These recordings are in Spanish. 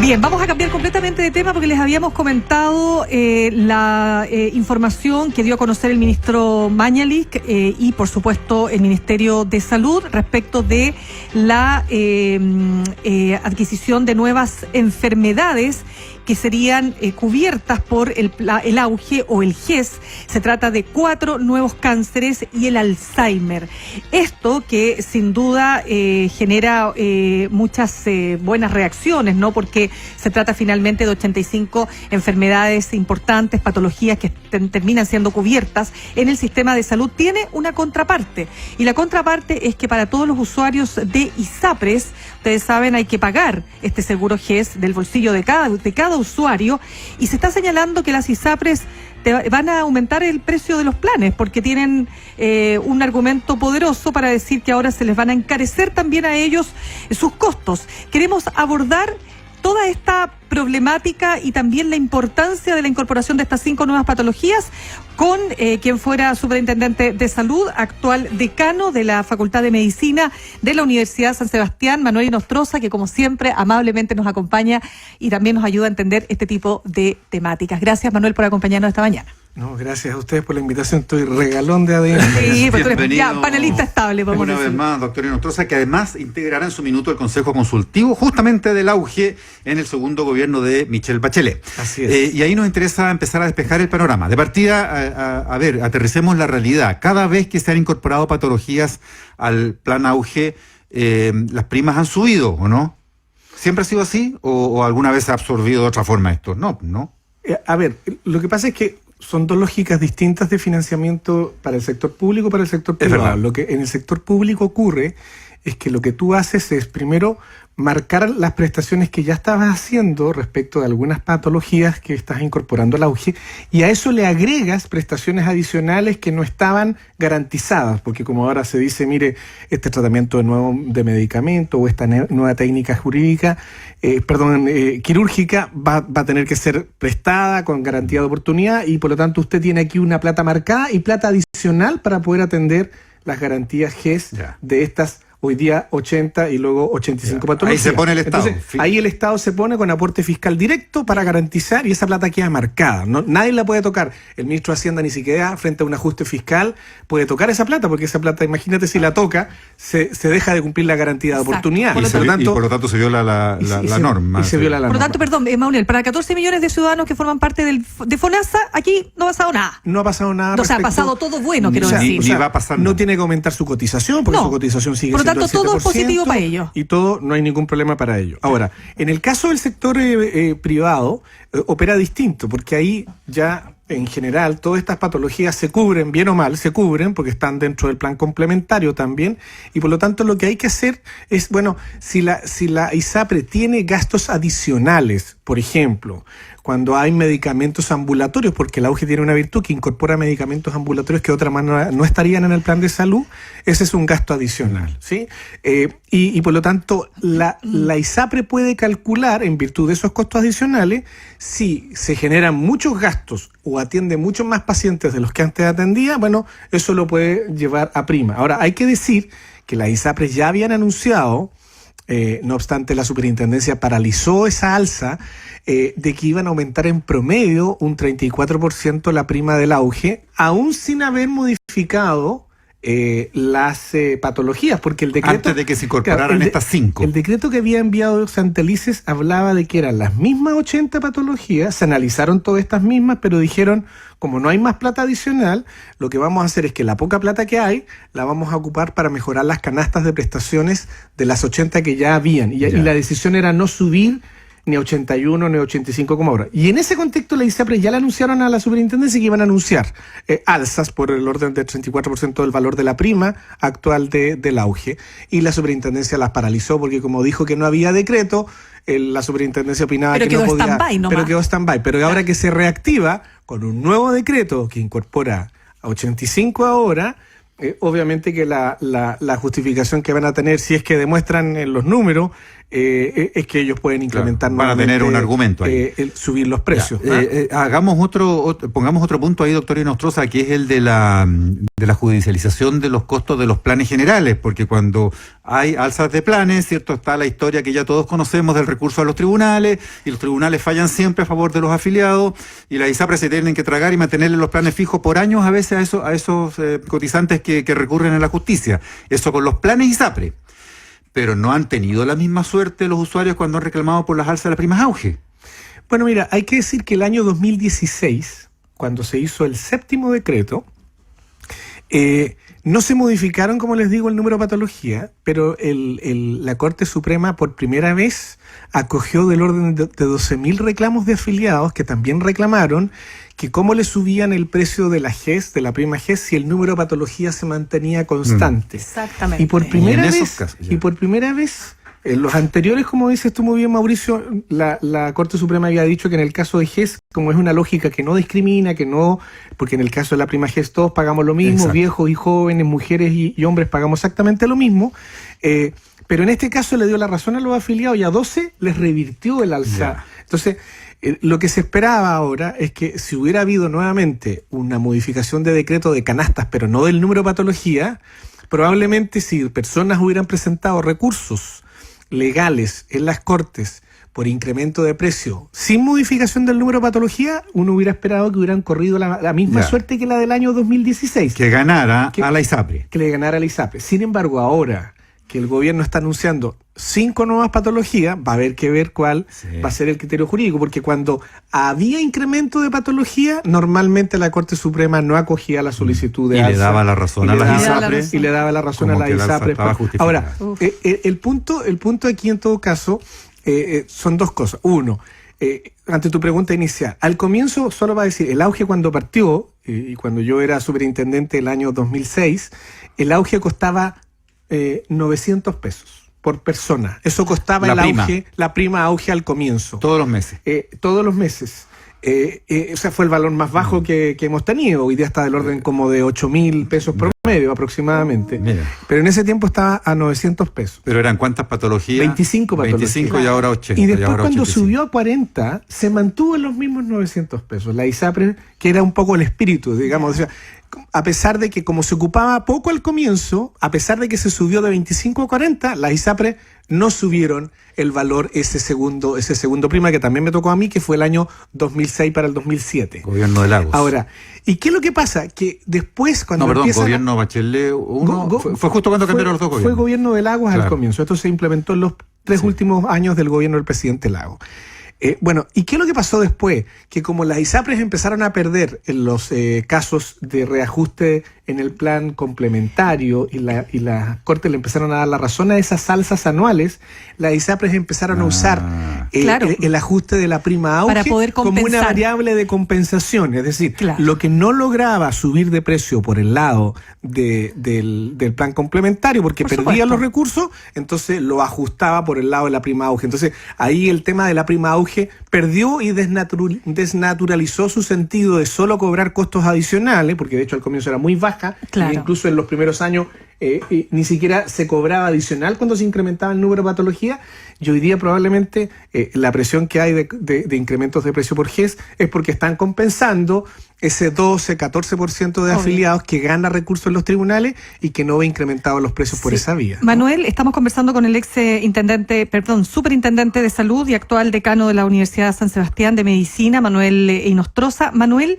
Bien, vamos a cambiar completamente de tema porque les habíamos comentado la información que dio a conocer el ministro Mañalich y, por supuesto, el Ministerio de Salud respecto de la adquisición de nuevas enfermedades que serían cubiertas por el auge o el GES. Se trata de 4 nuevos cánceres y el Alzheimer. Esto que sin duda genera muchas buenas reacciones, ¿no? Porque se trata finalmente de 85 enfermedades importantes, patologías que terminan siendo cubiertas en el sistema de salud. Tiene una contraparte, y la contraparte es que para todos los usuarios de ISAPRES, ustedes saben, hay que pagar este seguro GES del bolsillo de cada usuario, y se está señalando que las ISAPRES van a aumentar el precio de los planes porque tienen un argumento poderoso para decir que ahora se les van a encarecer también a ellos sus costos. Queremos abordar toda esta problemática y también la importancia de la incorporación de estas 5 nuevas patologías con quien fuera superintendente de salud, actual decano de la Facultad de Medicina de la Universidad San Sebastián, Manuel Inostroza, que como siempre amablemente nos acompaña y también nos ayuda a entender este tipo de temáticas. Gracias, Manuel, por acompañarnos esta mañana. No, gracias a ustedes por la invitación. Estoy regalón de ADN. Sí, pero tú eres ya panelista estable, podemos decir. Una vez más, doctor Inostroza, que además integrará en su minuto el Consejo Consultivo justamente del auge en el segundo gobierno de Michelle Bachelet. Así es. Y ahí nos interesa empezar a despejar el panorama. De partida, a ver, aterricemos la realidad. Cada vez que se han incorporado patologías al plan auge, las primas han subido, ¿o no? ¿Siempre ha sido así? ¿O alguna vez se ha absorbido de otra forma esto? No. A ver, lo que pasa es que son 2 lógicas distintas de financiamiento para el sector público y para el sector privado. Lo que en el sector público ocurre es que lo que tú haces es, primero, marcar las prestaciones que ya estabas haciendo respecto de algunas patologías que estás incorporando al auge, y a eso le agregas prestaciones adicionales que no estaban garantizadas, porque como ahora se dice, mire, este tratamiento de medicamento o esta nueva técnica jurídica, quirúrgica va a tener que ser prestada con garantía de oportunidad, y por lo tanto usted tiene aquí una plata marcada y plata adicional para poder atender las garantías GES de estas hoy día 80 y luego 85 patologías. Ahí se pone el Estado. Entonces, ahí el Estado se pone con aporte fiscal directo para garantizar, y esa plata queda marcada. Nadie la puede tocar. El ministro de Hacienda ni siquiera frente a un ajuste fiscal puede tocar esa plata, porque esa plata, imagínate, si la toca, se deja de cumplir la garantía de oportunidad. Por lo tanto se viola la norma. Y se viola la norma. Por lo tanto, perdón, Manuel, para 14 millones de ciudadanos que forman parte de FONASA, aquí no ha pasado nada. No ha pasado nada. O sea, ha pasado todo bueno, quiero decir. Ni va a pasar nada. No tiene que aumentar su cotización, porque su cotización sigue siendo tanto, todo es positivo para ellos. Y todo, no hay ningún problema para ellos. Ahora, en el caso del sector privado, opera distinto, porque ahí ya, en general, todas estas patologías se cubren, bien o mal, se cubren, porque están dentro del plan complementario también, y por lo tanto lo que hay que hacer es, bueno, si la ISAPRE tiene gastos adicionales, por ejemplo, cuando hay medicamentos ambulatorios, porque el auge tiene una virtud que incorpora medicamentos ambulatorios que de otra manera no estarían en el plan de salud, ese es un gasto adicional, ¿sí? Y por lo tanto, la ISAPRE puede calcular, en virtud de esos costos adicionales, si se generan muchos gastos o atiende muchos más pacientes de los que antes atendía, bueno, eso lo puede llevar a prima. Ahora, hay que decir que las ISAPRES ya habían anunciado, no obstante la superintendencia paralizó esa alza, de que iban a aumentar en promedio un 34% la prima del auge, aún sin haber modificado las patologías, porque el decreto... Antes de que se incorporaran estas 5. El decreto que había enviado Santelices hablaba de que eran las mismas 80 patologías, se analizaron todas estas mismas, pero dijeron, como no hay más plata adicional, lo que vamos a hacer es que la poca plata que hay, la vamos a ocupar para mejorar las canastas de prestaciones de las 80 que ya habían, y la decisión era no subir ni 81 ni 85 como ahora. Y en ese contexto la ISAPRES ya le anunciaron a la superintendencia que iban a anunciar alzas por el orden del 34% del valor de la prima actual del auge, y la superintendencia las paralizó porque como dijo que no había decreto, la superintendencia opinaba que no podía, pero quedó stand-by. Pero ahora que se reactiva con un nuevo decreto que incorpora a 85 ahora, obviamente que la justificación que van a tener, si es que demuestran en los números es que ellos pueden incrementar, claro, van a tener un argumento ahí. Subir los precios. Pongamos otro punto ahí, doctor Inostroza, que es el de la judicialización de los costos de los planes generales, porque cuando hay alzas de planes, cierto, está la historia que ya todos conocemos del recurso a los tribunales, y los tribunales fallan siempre a favor de los afiliados, y las ISAPRES se tienen que tragar y mantenerle los planes fijos por años a veces a esos cotizantes que recurren a la justicia. Eso con los planes ISAPRE. Pero no han tenido la misma suerte los usuarios cuando han reclamado por las alzas de las primas auge. Bueno, mira, hay que decir que el año 2016, cuando se hizo el 7º decreto, no se modificaron, como les digo, el número de patología, pero la Corte Suprema por primera vez acogió del orden de 12.000 reclamos de afiliados que también reclamaron que cómo le subían el precio de la GES, de la prima GES, si el número de patologías se mantenía constante. Exactamente. Y por primera vez, en los anteriores, como dices tú muy bien, Mauricio, la Corte Suprema había dicho que en el caso de GES, como es una lógica que no discrimina, porque en el caso de la prima GES todos pagamos lo mismo, exacto, viejos y jóvenes, mujeres y hombres pagamos exactamente lo mismo, pero en este caso le dio la razón a los afiliados y a 12 les revirtió el alza. Yeah. Entonces, lo que se esperaba ahora es que si hubiera habido nuevamente una modificación de decreto de canastas, pero no del número de patología, probablemente si personas hubieran presentado recursos legales en las Cortes por incremento de precio sin modificación del número de patología, uno hubiera esperado que hubieran corrido la misma suerte que la del año 2016. Que ganara a la ISAPRE. Que le ganara a la ISAPRE. Sin embargo, ahora que el gobierno está anunciando 5 nuevas patologías, va a haber que ver cuál va a ser el criterio jurídico, porque cuando había incremento de patología, normalmente la Corte Suprema no acogía la solicitud de alza. Y le daba la razón a las ISAPRE. Y le daba la razón a la ISAPRE. Ahora, el punto aquí en todo caso son dos cosas. Uno, ante tu pregunta inicial, al comienzo solo va a decir, el auge cuando partió, y cuando yo era superintendente el año 2006, el auge costaba 900 pesos por persona. Eso costaba la prima auge al comienzo. Todos los meses. Todos los meses. O sea, fue el valor más bajo que hemos tenido. Hoy día está del orden como de 8.000 pesos promedio aproximadamente. Mira. Pero en ese tiempo estaba a 900 pesos. ¿Pero eran cuántas patologías? 25 patologías. 25 y ahora 80. Y después cuando subió a 40, se mantuvo en los mismos 900 pesos. La ISAPRE, que era un poco el espíritu, digamos, o sea, a pesar de que como se ocupaba poco al comienzo, a pesar de que se subió de 25 a 40, las ISAPRE no subieron el valor ese segundo prima que también me tocó a mí, que fue el año 2006 para el 2007. Gobierno de Lagos. Ahora, ¿y qué es lo que pasa? Que después cuando gobierno Bachelet 1, fue justo cuando cambiaron los dos gobiernos. Fue gobierno de Lagos al comienzo. Esto se implementó en los 3 últimos años del gobierno del presidente Lagos. Bueno, ¿y qué es lo que pasó después? Que como las ISAPRES empezaron a perder en los casos de reajuste en el plan complementario y la Corte le empezaron a dar la razón a esas alzas anuales, las ISAPRES empezaron a usar el ajuste de la prima auge para poder como una variable de compensación. Es decir, lo que no lograba subir de precio por el lado del plan complementario, porque perdía los recursos, entonces lo ajustaba por el lado de la prima auge. Entonces, ahí el tema de la prima auge perdió y desnaturalizó su sentido de solo cobrar costos adicionales, porque de hecho al comienzo era muy baja, e incluso en los primeros años ni siquiera se cobraba adicional cuando se incrementaba el número de patologías. Y hoy día probablemente la presión que hay de incrementos de precio por GES es porque están compensando ese 12-14% de afiliados que gana recursos en los tribunales y que no ve incrementados los precios por esa vía, ¿no? Manuel, estamos conversando con el superintendente de salud y actual decano de la Universidad San Sebastián de Medicina, Manuel Inostroza. Manuel,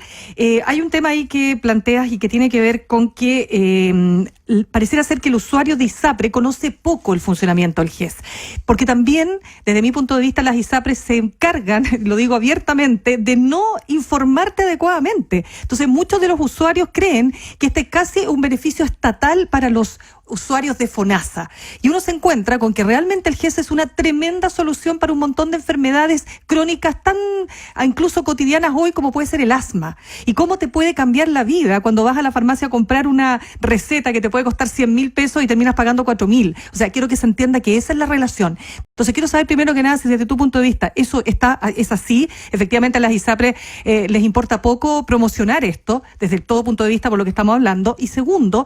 hay un tema ahí que planteas y que tiene que ver con que pareciera ser que el usuario de ISAPRE conoce poco el funcionamiento del GES, porque también, desde mi punto de vista, las ISAPRES se encargan, lo digo abiertamente, de no informarte adecuadamente. Entonces, muchos de los usuarios creen que este es casi un beneficio estatal para los usuarios de FONASA. Y uno se encuentra con que realmente el GES es una tremenda solución para un montón de enfermedades crónicas tan incluso cotidianas hoy como puede ser el asma. Y cómo te puede cambiar la vida cuando vas a la farmacia a comprar una receta que te puede costar 100.000 pesos y terminas pagando 4.000. O sea, quiero que se entienda que esa es la relación. Entonces, quiero saber primero que nada si desde tu punto de vista es así. Efectivamente, a las ISAPRE les importa poco promocionar esto desde todo punto de vista por lo que estamos hablando. Y segundo,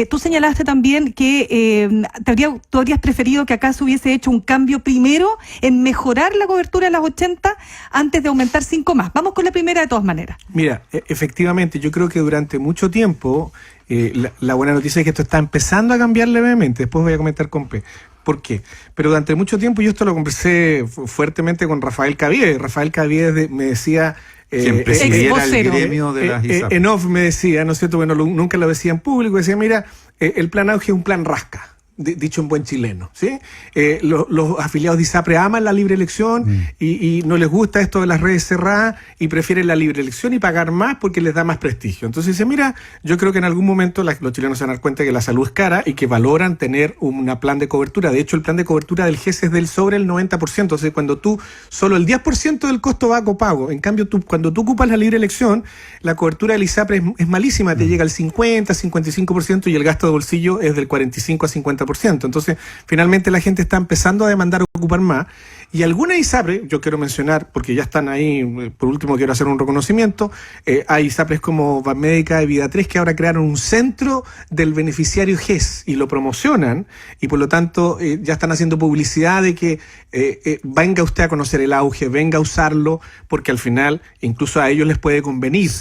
tú señalaste también también que tú habrías preferido que acá se hubiese hecho un cambio primero en mejorar la cobertura de las 80 antes de aumentar 5 más. Vamos con la primera de todas maneras. Mira, efectivamente, yo creo que durante mucho tiempo, la buena noticia es que esto está empezando a cambiar levemente. Después voy a comentar con P. ¿Por qué? Pero durante mucho tiempo, yo esto lo conversé fuertemente con Rafael Caviedes. Rafael Caviedes me decía... quien presidiera el gremio de las ISAPRES. En off me decía, ¿no es cierto? Bueno, nunca lo decía en público. Decía, mira, el plan auge es un plan rasca. Dicho en buen chileno, ¿sí? Los afiliados de ISAPRE aman la libre elección y no les gusta esto de las redes cerradas y prefieren la libre elección y pagar más porque les da más prestigio. Entonces dice, mira, yo creo que en algún momento los chilenos se van a dar cuenta que la salud es cara y que valoran tener un plan de cobertura. De hecho, el plan de cobertura del GES es sobre el 90%. O sea, cuando solo el 10% del costo va a copago. En cambio, cuando tú ocupas la libre elección, la cobertura del ISAPRE es malísima. Te llega al 50, 55% y el gasto de bolsillo es del 45 a 50%. Entonces, finalmente la gente está empezando a demandar ocupar más. Y algunas ISAPRES, yo quiero mencionar, porque ya están ahí, por último quiero hacer un reconocimiento, hay ISAPRES como Banmédica y Vida 3 que ahora crearon un centro del beneficiario GES y lo promocionan y por lo tanto ya están haciendo publicidad de que venga usted a conocer el auge, venga a usarlo, porque al final incluso a ellos les puede convenir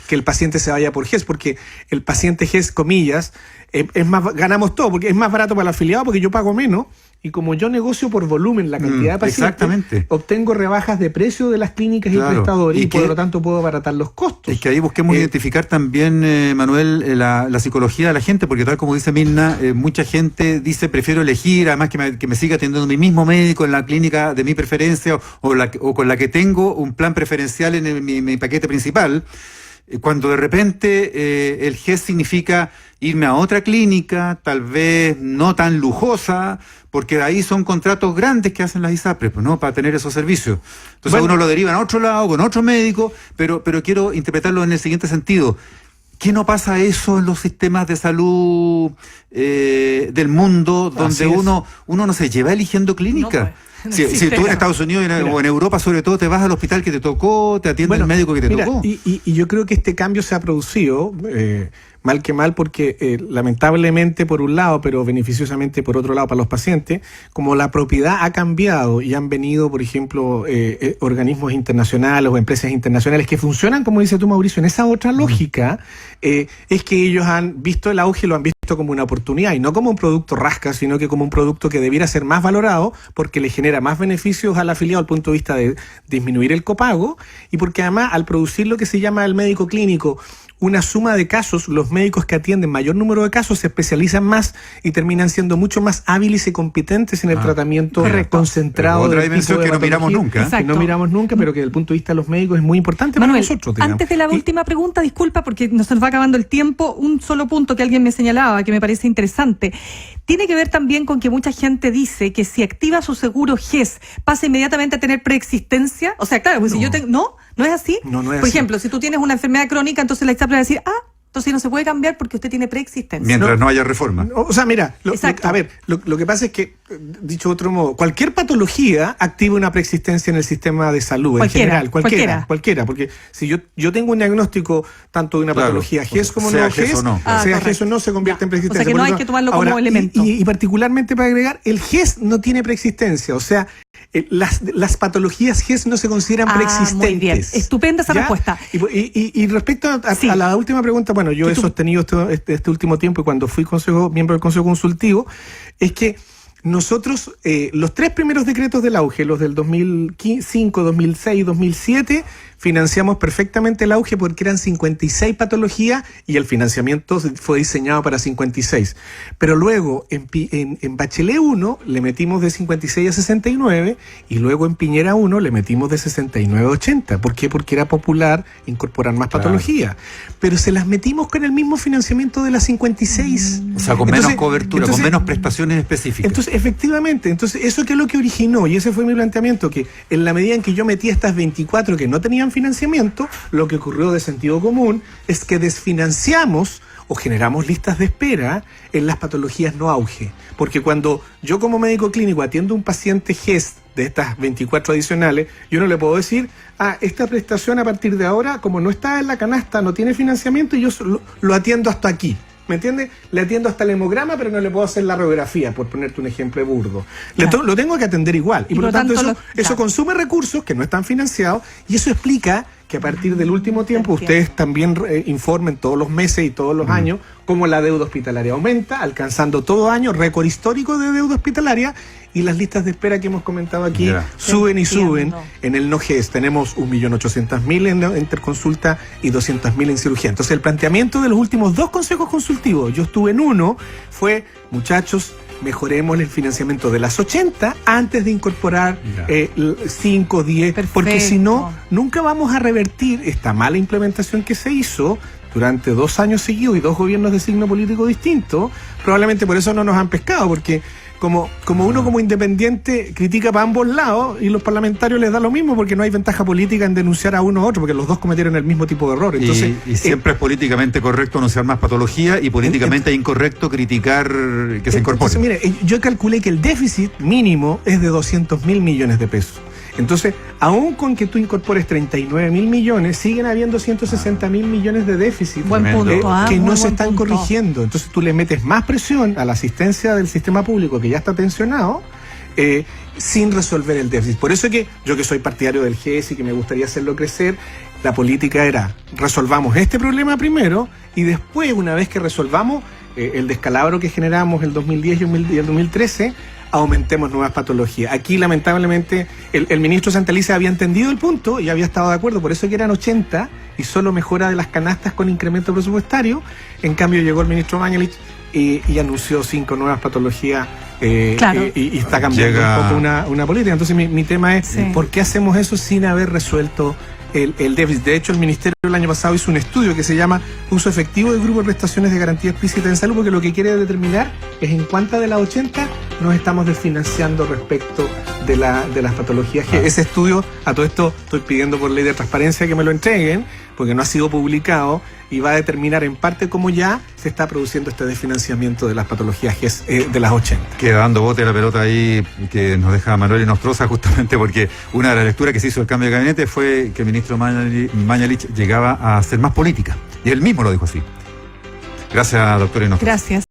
que el paciente se vaya por GES, porque el paciente GES, comillas, es más, ganamos todo, porque es más barato para el afiliado porque yo pago menos. Y como yo negocio por volumen la cantidad de pacientes, obtengo rebajas de precio de las clínicas y prestadores y por lo tanto puedo abaratar los costos. Es que ahí busquemos identificar también, Manuel, la psicología de la gente, porque tal como dice Mirna, mucha gente dice prefiero elegir, además que me siga atendiendo mi mismo médico en la clínica de mi preferencia o con la que tengo un plan preferencial en mi paquete principal. Cuando de repente el GES significa irme a otra clínica, tal vez no tan lujosa, porque ahí son contratos grandes que hacen las ISAPRES, pues, ¿no? Para tener esos servicios. Entonces uno lo deriva a otro lado, con otro médico, pero quiero interpretarlo en el siguiente sentido. ¿Qué no pasa eso en los sistemas de salud del mundo, donde uno no se lleva eligiendo clínica? No, pues. Si tú en Estados Unidos o en Europa sobre todo te vas al hospital que te tocó, te atiende el médico que te tocó. Y yo creo que este cambio se ha producido, mal que mal, porque lamentablemente por un lado, pero beneficiosamente por otro lado para los pacientes, como la propiedad ha cambiado y han venido, por ejemplo, organismos internacionales o empresas internacionales que funcionan, como dice tú, Mauricio, en esa otra lógica, es que ellos han visto el auge y lo han visto como una oportunidad y no como un producto rasca, sino que como un producto que debiera ser más valorado porque le genera más beneficios al afiliado al punto de vista de disminuir el copago y porque además al producir lo que se llama el médico clínico una suma de casos, los médicos que atienden mayor número de casos se especializan más y terminan siendo mucho más hábiles y competentes en el tratamiento concentrado. Otra dimensión que no miramos nunca. Que no miramos nunca, pero que desde el punto de vista de los médicos es muy importante Manuel, para nosotros. Digamos. Antes de la última pregunta, disculpa porque nos va acabando el tiempo, un solo punto que alguien me señalaba que me parece interesante. Tiene que ver también con que mucha gente dice que si activa su seguro GES pasa inmediatamente a tener preexistencia. O sea, claro, pues si yo tengo... ¿No es así? No es Por así. ejemplo, si tú tienes una enfermedad crónica, entonces la ISAPRE va a decir, entonces no se puede cambiar porque usted tiene preexistencia. Mientras no haya reforma. O sea, mira, lo que pasa es que, dicho de otro modo, cualquier patología activa una preexistencia en el sistema de salud, en general, cualquiera, porque si yo tengo un diagnóstico tanto de una patología GES como no GES, sea GES o no, se convierte en preexistencia. O sea que no hay que tomarlo como elemento. Y particularmente para agregar, el GES no tiene preexistencia, o sea, las patologías GES no se consideran preexistentes. Muy bien, estupenda esa respuesta. Y respecto a la última pregunta, bueno, yo he sostenido este último tiempo y cuando fui miembro del Consejo Consultivo, es que nosotros, los 3 primeros decretos del auge, los del 2005, 2006 y 2007, financiamos perfectamente el auge porque eran 56 patologías y el financiamiento fue diseñado para 56. Pero luego en Bachelet 1 le metimos de 56 a 69 y luego en Piñera 1 le metimos de 69 a 80. ¿Por qué? Porque era popular incorporar más patologías. Pero se las metimos con el mismo financiamiento de las 56. O sea, con menos cobertura, con menos prestaciones específicas. Entonces, efectivamente, eso que es lo que originó, y ese fue mi planteamiento, que en la medida en que yo metí estas 24 que no tenían financiamiento, lo que ocurrió de sentido común es que desfinanciamos o generamos listas de espera en las patologías no auge. Porque cuando yo como médico clínico atiendo a un paciente GES de estas 24 adicionales, yo no le puedo decir, esta prestación a partir de ahora, como no está en la canasta, no tiene financiamiento y yo lo atiendo hasta aquí. ¿me entiendes? Le atiendo hasta el hemograma, pero no le puedo hacer la radiografía, por ponerte un ejemplo burdo. Lo tengo que atender igual. Y por lo tanto eso consume recursos que no están financiados, y eso explica que a partir del último tiempo ustedes también informen todos los meses y todos los años cómo la deuda hospitalaria aumenta, alcanzando todo año récord histórico de deuda hospitalaria, y las listas de espera que hemos comentado aquí suben y suben. En el NOGES tenemos 1.800.000 en interconsulta y 200.000 en cirugía. Entonces el planteamiento de los últimos 2 consejos consultivos, yo estuve en uno, fue, muchachos, mejoremos el financiamiento de las 80 antes de incorporar 5, 10, porque si no, nunca vamos a revertir esta mala implementación que se hizo durante 2 años seguidos y 2 gobiernos de signo político distinto. Probablemente por eso no nos han pescado, porque como uno como independiente critica para ambos lados, y los parlamentarios les da lo mismo, porque no hay ventaja política en denunciar a uno u otro, porque los dos cometieron el mismo tipo de error. Entonces, y siempre es políticamente correcto anunciar más patología y políticamente incorrecto criticar que se incorpore. Entonces, mire, yo calculé que el déficit mínimo es de 200.000 millones de pesos. Entonces, aún con que tú incorpores 39.000 millones, siguen habiendo 160.000 millones de déficit que no se están corrigiendo. Entonces tú le metes más presión a la asistencia del sistema público, que ya está tensionado, sin resolver el déficit. Por eso que yo, que soy partidario del GES y que me gustaría hacerlo crecer, la política era: resolvamos este problema primero, y después, una vez que resolvamos el descalabro que generamos el 2010 y el 2013, aumentemos nuevas patologías. Aquí, lamentablemente, el ministro Santelices había entendido el punto y había estado de acuerdo, por eso que eran 80 y solo mejora de las canastas con incremento presupuestario. En cambio, llegó el ministro Mañalich y anunció 5 nuevas patologías y está cambiando un poco una política. Entonces, mi tema es, ¿por qué hacemos eso sin haber resuelto el déficit? De hecho, el Ministerio el año pasado hizo un estudio que se llama Uso Efectivo del Grupo de Prestaciones de Garantía Explícita en Salud, porque lo que quiere determinar es en cuántas de las 80 nos estamos desfinanciando respecto de las patologías. Ese estudio, a todo esto estoy pidiendo por ley de transparencia que me lo entreguen, porque no ha sido publicado, y va a determinar en parte cómo ya se está produciendo este desfinanciamiento de las patologías de las 80. Queda dando bote la pelota ahí que nos deja Manuel y Nostroza, justamente porque una de las lecturas que se hizo del cambio de gabinete fue que el ministro Mañalich llegaba a hacer más política, y él mismo lo dijo así. Gracias, doctor Nostroza. Gracias.